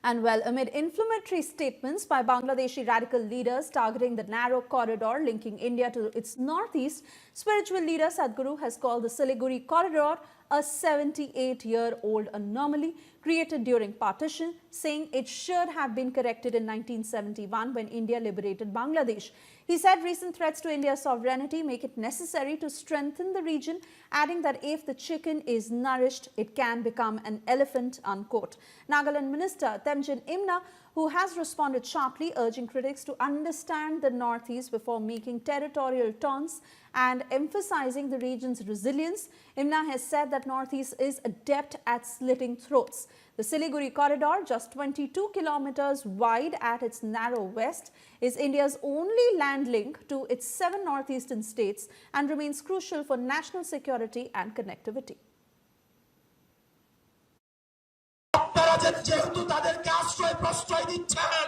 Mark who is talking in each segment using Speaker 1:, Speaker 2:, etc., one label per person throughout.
Speaker 1: And well, amid inflammatory statements by Bangladeshi radical leaders targeting the narrow corridor linking India to its northeast, spiritual leader Sadhguru has called the Siliguri corridor a 78-year-old anomaly created during partition, saying it should have been corrected in 1971 when India liberated Bangladesh. He said recent threats to India's sovereignty make it necessary to strengthen the region, adding that if the chicken is nourished, it can become an elephant, unquote. Nagaland Minister Temjin Imna, who has responded sharply, urging critics to understand the Northeast before making territorial taunts and emphasizing the region's resilience. Imna has said that Northeast is adept at slitting throats. The Siliguri corridor, just 22 kilometers wide at its narrow west, is India's only land link to its 7 northeastern states and remains crucial for national security and connectivity.
Speaker 2: যেহেতু তাদেরকে আশ্রয় প্রশ্রয় দিচ্ছেন,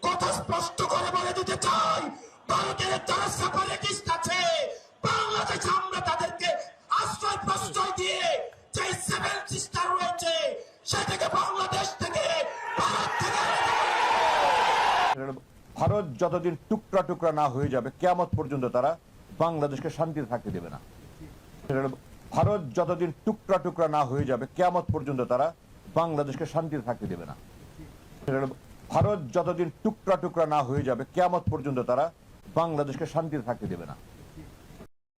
Speaker 2: কথা স্পষ্ট করে বলে দিতে চাই, ভারতের যারা সেপারেটিস্ট আছে, বাংলাদেশে আমরা তাদেরকে আশ্রয় প্রশ্রয় দিয়ে যে সেভেন সিস্টার রয়েছে সেটাকে বাংলাদেশ থেকে
Speaker 3: ভারত যতদিন টুকরা টুকরা না হয়ে যাবে কিয়ামত পর্যন্ত তারা বাংলাদেশকে শান্তিতে থাকতে দেবে না। ভারত যতদিন টুকরা টুকরা না হয়ে যাবে কিয়ামত পর্যন্ত তারা বাংলাদেশকে শান্তিতে থাকতে দেবে না। ভারত যতদিন টুকরা টুকরা না হয়ে যাবে কিয়ামত পর্যন্ত তারা বাংলাদেশকে শান্তিতে থাকতে দেবে না।